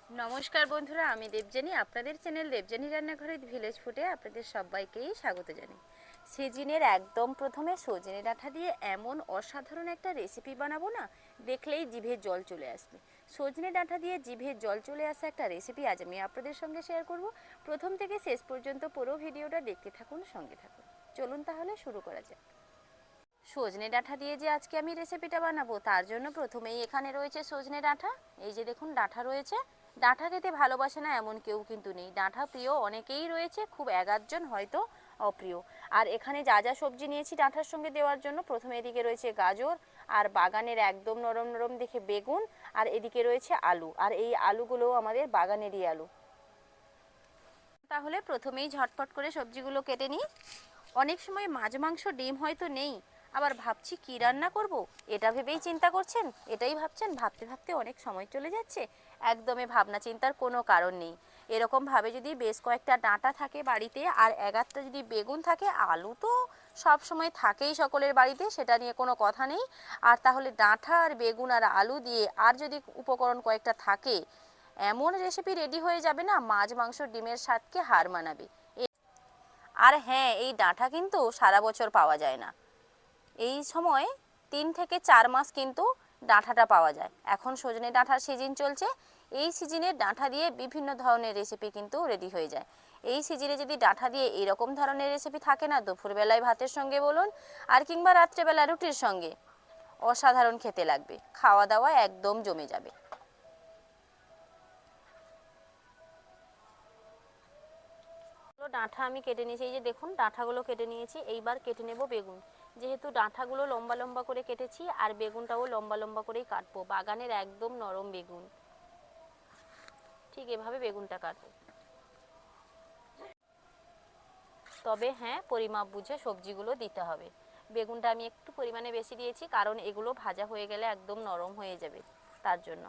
নমস্কার বন্ধুরা, আমি দেবজানি। আপনাদের চ্যানেল দেবজানি রান্নাঘরের ভিলেজ ফুডে আপনাদের সবাইকেই স্বাগত জানাই। সিজনের একদম প্রথমে সজনে ডাঁটা দিয়ে এমন অসাধারণ একটা রেসিপি বানাবো না, দেখলেই জিভে জল চলে আসবে। সজনে ডাঁটা দিয়ে জিভে জল চলে আসা একটা রেসিপি আজ আমি আপনাদের সঙ্গে শেয়ার করব। প্রথম থেকে শেষ পর্যন্ত পুরো ভিডিওটা দেখতে থাকুন, সঙ্গে থাকুন। চলুন তাহলে শুরু করা যাক। সজনে ডাঁটা দিয়ে যে আজকে আমি রেসিপিটা বানাবো, তার জন্য প্রথমেই এখানে রয়েছে সজনে ডাঁটা। এই যে দেখুন, ডাঁটা রয়েছে। ডাঁটা খেতে ভালোবাসে না এমন কেউ কিন্তু নেই। ডাঁটা প্রিয় অনেকেই রয়েছে, খুব 11 জন হয়তো অপ্রিয়। আর এখানে যা যা সবজি নিয়েছি ডাঁটার সঙ্গে দেওয়ার জন্য, প্রথমে এদিকে রয়েছে গাজর, আর বাগানের একদম নরম নরম দেখে বেগুন, আর এদিকে রয়েছে আলু। আর এই আলুগুলো আমাদের বাগানেরই আলু। তাহলে প্রথমেই ঝটপট করে সবজিগুলো কেটে নিই। অনেক সময় মাছ মাংস ডিম হয়তো নেই, আবার ভাবছি কি রান্না করব, এটা ভেবেই চিন্তা করছেন, এটাই ভাবছেন, ভাবতে ভাবতে অনেক সময় চলে যাচ্ছে। একদমই ভাবনা চিন্তার কোনো কারণ নেই। এরকমভাবে যদি বেশ কয়েকটা ডাঁটা থাকে বাড়িতে, আর 11টা যদি বেগুন থাকে, আলু তো সব সময় থাকেই সকলের বাড়িতে, সেটা নিয়ে কোনো কথা নেই। আর তাহলে ডাঁটা আর বেগুন আর আলু দিয়ে আর যদি উপকরণ কয়েকটা থাকে, এমন রেসিপি রেডি হয়ে যাবে না, মাছ মাংস ডিমের স্বাদকে হার মানাবে। আর হ্যাঁ, এই ডাঁটা কিন্তু সারা বছর পাওয়া যায় না। এই সময় 3 থেকে 4 মাস কিন্তু ডাঁটাটা পাওয়া যায়। এখন সজনে ডাঁটার সিজন চলছে। এই সিজনে ডাঁটা দিয়ে বিভিন্ন ধরনের রেসিপি কিন্তু রেডি হয়ে যায়। এই সিজনে যদি ডাঁটা দিয়ে এরকম ধরনের রেসিপি থাকে না, দুপুরবেলায় ভাতের সঙ্গে বলুন, আর কিংবা রাত্রেবেলা রুটির সঙ্গে, অসাধারণ খেতে লাগবে। খাওয়া দাওয়া একদম জমে যাবে। ডাঁটা আমি কেটে নিয়েছি। এই যে দেখুন, ডাঁটাগুলো কেটে নিয়েছি। এইবার কেটে নেব বেগুন। যেহেতু ডাঁটাগুলো লম্বা লম্বা করে কেটেছি, আর বেগুনটাও লম্বা লম্বা করেই কাটবো। বাগানের একদম নরম বেগুন, ঠিক এভাবে বেগুনটা কাটবো। তবে হ্যাঁ, পরিমাপ বুঝে সবজিগুলো দিতে হবে। বেগুনটা আমি একটু পরিমাণে বেশি দিয়েছি, কারণ এগুলো ভাজা হয়ে গেলে একদম নরম হয়ে যাবে, তার জন্য।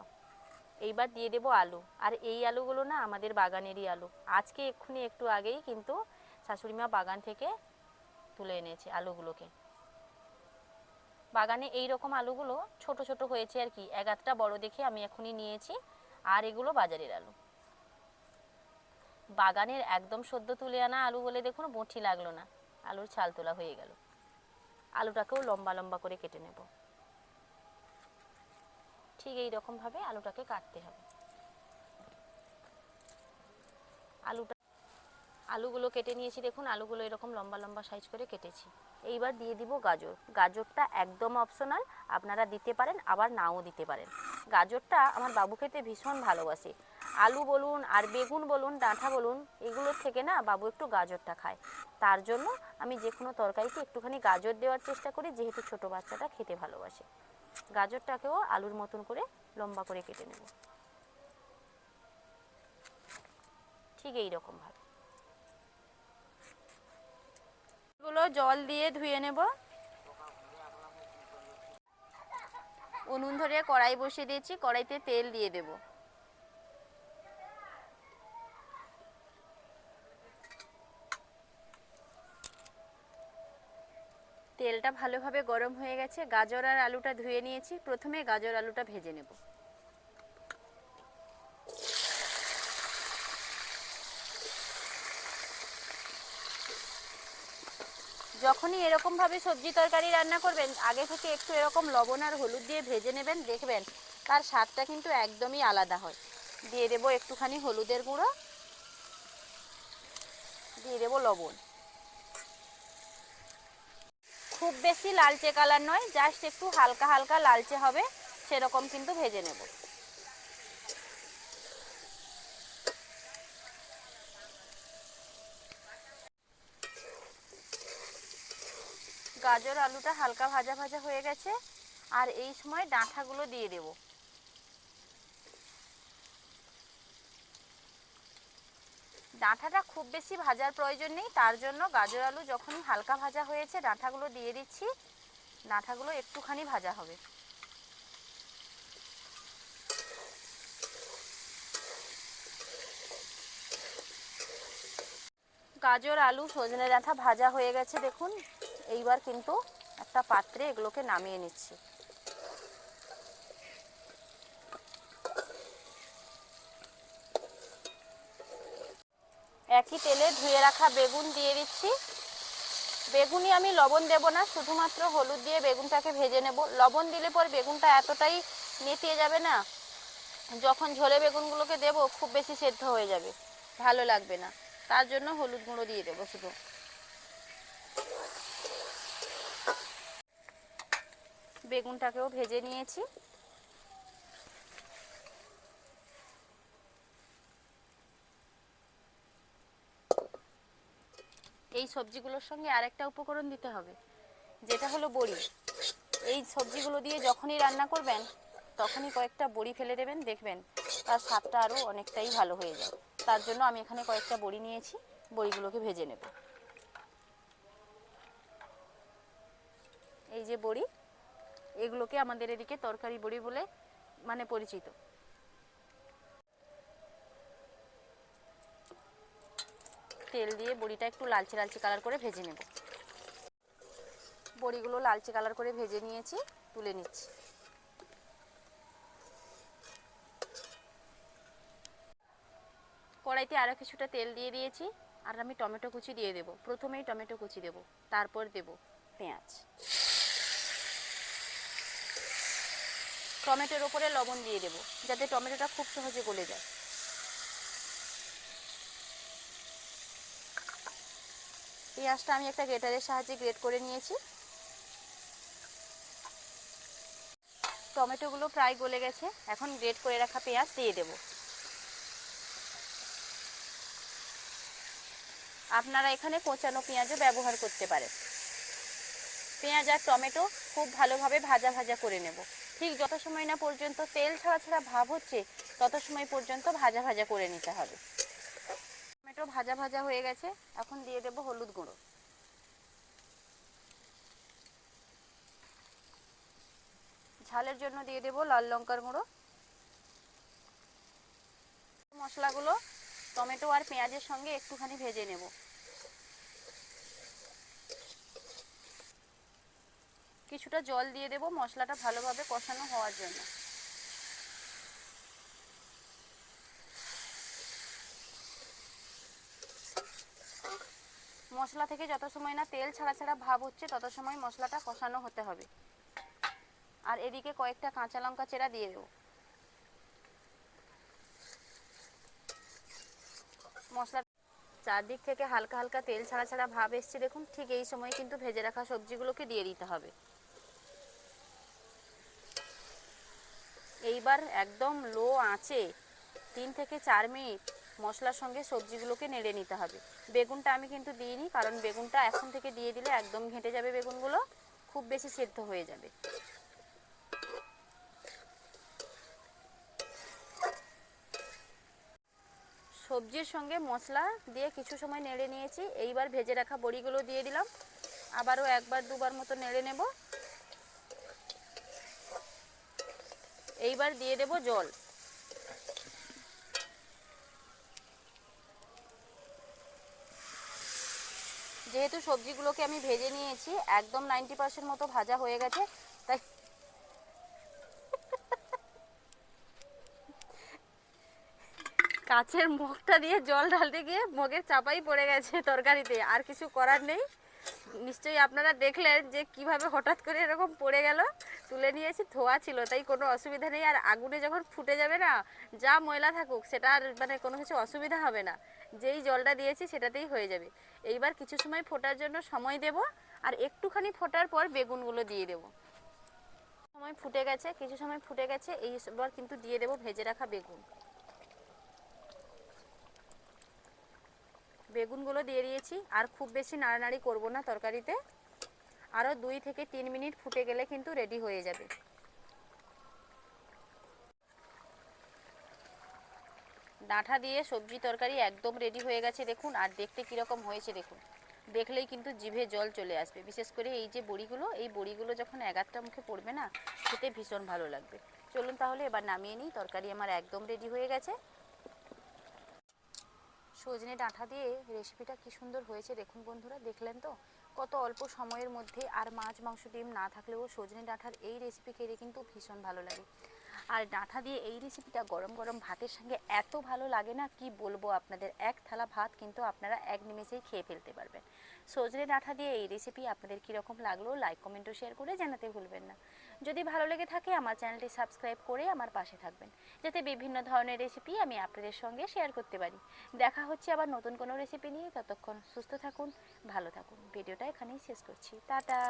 এইবার দিয়ে দেবো আলু। আর এই আলুগুলো না আমাদের বাগানেরই আলু। আজকে এক্ষুনি একটু আগেই কিন্তু শাশুড়িমা বাগান থেকে তুলে এনেছে আলুগুলোকে। বাগানে এই রকম আলুগুলো ছোট ছোট হয়েছে আর কি, 11টা বড় দেখে আমি এখনই নিয়েছি। আর এগুলো বাজারের আলু। বাগানের একদম সদ্য তুলে আনা আলু বলে দেখুন বঁটি লাগলো না, আলুর ছাল তোলা হয়ে গেল। আলুটাকেও লম্বা লম্বা করে কেটে নেব। ঠিক এই রকম ভাবে আলুটাকে কাটতে হবে। আলুটা আলুগুলো কেটে নিয়েছি, দেখুন আলুগুলো এরকম লম্বা লম্বা সাইজ করে কেটেছি। এইবার দিয়ে দিব গাজর। গাজরটা একদম অপশনাল, আপনারা দিতে পারেন আবার নাও দিতে পারেন। গাজরটা আমার বাবু খেতে ভীষণ ভালোবাসে। আলু বলুন আর বেগুন বলুন, ডাঁটা বলুন, এগুলোর থেকে না বাবু একটু গাজরটা খায়। তার জন্য আমি যে কোনো তরকারিতে একটুখানি গাজর দেওয়ার চেষ্টা করি, যেহেতু ছোটো বাচ্চাটা খেতে ভালোবাসে। গাজরটাকেও আলুর মতন করে লম্বা করে কেটে নেব, ঠিক এই রকমভাবে। এগুলো জল দিয়ে ধুয়ে নেব। উনুন ধরে কড়াই বসিয়ে দিয়েছি, কড়াইতে তেল দিয়ে দেব। তেলটা ভালোভাবে গরম হয়ে গেছে। গাজর আর আলুটা ধুয়ে নিয়েছি, প্রথমে গাজর আলুটা ভেজে নেব। যখনই এরকমভাবে সবজি তরকারি রান্না করবেন, আগে থেকে একটু এরকম লবণ আর হলুদ দিয়ে ভেজে নেবেন, দেখবেন তার স্বাদটা কিন্তু একদমই আলাদা হয়। দিয়ে দেবো একটুখানি হলুদের গুঁড়ো, দিয়ে দেবো লবণ। খুব বেশি লালচে কালার নয়, জাস্ট একটু হালকা হালকা লালচে হবে, সেরকম কিন্তু ভেজে নেব। গাজর আলুটা হালকা ভাজা ভাজা হয়ে গেছে, আর এই সময় ডাঁটাগুলো দিয়ে দেব। ডাঁটাটা খুব বেশি ভাজার প্রয়োজন নেই, তার জন্য গাজর আলু যখনই হালকা ভাজা হয়েছে ডাঁটাগুলো দিয়ে দিচ্ছি। ডাঁটাগুলো একটুখানি ভাজা হবে। গাজর আলু সজনে ডাঁটা ভাজা হয়ে গেছে দেখুন। এইবার কিন্তু একটা পাত্রে এগুলোকে নামিয়ে নিচ্ছি। একই তেলে ধুয়ে রাখা বেগুন দিয়ে দিচ্ছি। বেগুনি আমি লবণ দেব না, শুধুমাত্র হলুদ দিয়ে বেগুনটাকে ভেজে নেব। লবণ দিলে পর বেগুনটা এতটাই নেতিয়ে যাবে না, যখন ঝোলে বেগুনগুলোকে দেব খুব বেশি সেদ্ধ হয়ে যাবে, ভালো লাগবে না। তার জন্য হলুদ গুঁড়ো দিয়ে দেবো শুধু। বেগুনটাকেও ভেজে নিয়েছি। এই সবজিগুলোর সঙ্গে আরেকটা উপকরণ দিতে হবে, যেটা হলো বড়ি। এই সবজিগুলো দিয়ে যখনই রান্না করবেন তখনই কয়েকটা বড়ি ফেলে দেবেন, দেখবেন তার স্বাদটা আরও অনেকটাই ভালো হয়ে যায়। তার জন্য আমি এখানে কয়েকটা বড়ি নিয়েছি, বড়িগুলোকে ভেজে নেব। এই যে বড়ি, এগুলোকে আমাদের এদিকে তরকারি বড়ি বলে মানে পরিচিত। তেল দিয়ে বড়িটা একটু লালচে লালচে কালার করে ভেজে নেব। বড়িগুলো লালচে কালার করে ভেজে নিয়েছি, তুলে নিচ্ছি। কড়াইতে আরও কিছুটা তেল দিয়ে দিয়েছি, আর আমি টমেটো কুচি দিয়ে দেব। প্রথমেই টমেটো কুচি দেব, তারপর দেব পেঁয়াজ। টমেটোর ওপরে লবণ দিয়ে দেব, যাতে টমেটোটা খুব সহজে গলে যায়। পেঁয়াজটা আমি একটা গ্রেটারের সাহায্যে গ্রেট করে নিয়েছি। টমেটোগুলো প্রায় গলে গেছে, এখন গ্রেট করে রাখা পেঁয়াজ দিয়ে দেব। আপনারা এখানে কোঁচানো পেঁয়াজও ব্যবহার করতে পারেন। পেঁয়াজ আর টমেটো খুব ভালোভাবে ভাজা ভাজা করে নেব। ঠিক যত সময় না পর্যন্ত তেল ছাড়া ছাড়া ভাব হচ্ছে, তত সময় পর্যন্ত ভাজা ভাজা করে নিতে হবে। টমেটো ভাজা ভাজা হয়ে গেছে, এখন দিয়ে দেব হলুদ গুঁড়ো। ঝালের জন্য দিয়ে দেব লাল লঙ্কার গুঁড়ো। মশলাগুলো টমেটো আর পেঁয়াজের সঙ্গে একটুখানি ভেজে নেব। কিছুটা জল দিয়ে দেব মশলাটা ভালোভাবে কষানো হওয়ার জন্য। মশলা থেকে যত সময় না তেল ছাড়া ছাড়া ভাব হচ্ছে, তত সময় মশলাটা কষানো হতে হবে। আর এদিকে কয়েকটা কাঁচা লঙ্কা চেরা দিয়ে দেব। মশলা চারদিক থেকে হালকা হালকা তেল ছাড়া ছাড়া ভাব এসছে, দেখুন। ঠিক এই সময় কিন্তু ভেজে রাখা সবজিগুলোকে দিয়ে দিতে হবে। এইবার একদম লো আঁচে 3 থেকে 4 মিনিট মশলার সঙ্গে সবজিগুলোকে নেড়ে নিতে হবে। বেগুনটা আমি কিন্তু দিইনি, কারণ বেগুনটা এখন থেকে দিয়ে দিলে একদম ঘেঁটে যাবে, বেগুনগুলো খুব বেশি সেদ্ধ হয়ে যাবে। সবজির সঙ্গে মশলা দিয়ে কিছু সময় নেড়ে নিয়েছি। এইবার ভেজে রাখা বড়িগুলো দিয়ে দিলাম, আবারও একবার দুবার মতো নেড়ে নেব। এইবার দিয়ে দেব জল। যেহেতু সবজিগুলোকে আমি ভেজে নিয়েছি, একদম 90% মতো ভাজা হয়ে গেছে, তাই কাচের মগটা দিয়ে জল ঢালতে গিয়ে মগের চাপাই পড়ে গেছে তরকারিতে। আর কিছু করার নেই, নিশ্চয়ই আপনারা দেখলেন যে কিভাবে হঠাৎ করে এরকম পড়ে গেল। তুলে নিয়েছি, ধোয়া ছিল, তাই কোনো অসুবিধা নেই। আর আগুনে যখন ফুটে যাবে না, যা ময়লা থাকুক সেটা আর মানে কোনো কিছু অসুবিধা হবে না, যেই জলটা দিয়েছি সেটাতেই হয়ে যাবে। এইবার কিছু সময় ফোটার জন্য সময় দেব, আর একটুখানি ফোটার পর বেগুনগুলো দিয়ে দেব। সময় ফুটে গেছে, কিছু সময় ফুটে গেছে, এইবার কিন্তু দিয়ে দেব ভেজে রাখা বেগুন। বেগুনগুলো দিয়ে দিয়েছি, আর খুব বেশি নাড়ানাড়ি করব না তরকারিতে। আরও 2 থেকে 3 মিনিট ফুটে গেলে কিন্তু রেডি হয়ে যাবে। ডাঁটা দিয়ে সবজি তরকারি একদম রেডি হয়ে গেছে, দেখুন। আর দেখতে কীরকম হয়েছে দেখুন, দেখলেই কিন্তু জিভে জল চলে আসবে। বিশেষ করে এই যে বড়িগুলো, এই বড়িগুলো যখন এগারটা মুখে পড়বে না, খেতে ভীষণ ভালো লাগবে। চলুন তাহলে এবার নামিয়ে নিই, তরকারি আমার একদম রেডি হয়ে গেছে। সজনে ডাঁটা দিয়ে রেসিপিটা কি সুন্দর হয়েছে দেখুন বন্ধুরা, দেখলেন তো কত অল্প সময়ের মধ্যে। আর মাছ মাংস ডিম না থাকলেও সজনে ডাঁটার এই রেসিপি খেতে কিন্তু ভীষণ ভালো লাগে। আর ডাঁটা দিয়ে এই রেসিপিটা গরম গরম ভাতের সঙ্গে এত ভালো লাগে না, কি বলবো আপনাদের। এক থালা ভাত কিন্তু আপনারা এক নিমেষেই খেয়ে ফেলতে পারবেন। সজনে ডাঁটা দিয়ে এই রেসিপি আপনাদের কীরকম লাগলো লাইক কমেন্ট ও শেয়ার করে জানাতে ভুলবেন না। যদি ভালো লেগে থাকে আমার চ্যানেলটি সাবস্ক্রাইব করে আমার পাশে থাকবেন, যাতে বিভিন্ন ধরনের রেসিপি আমি আপনাদের সঙ্গে শেয়ার করতে পারি। দেখা হচ্ছে আবার নতুন কোনো রেসিপি নিয়ে, ততক্ষণ সুস্থ থাকুন, ভালো থাকুন। ভিডিওটা এখানেই শেষ করছি, টাটা।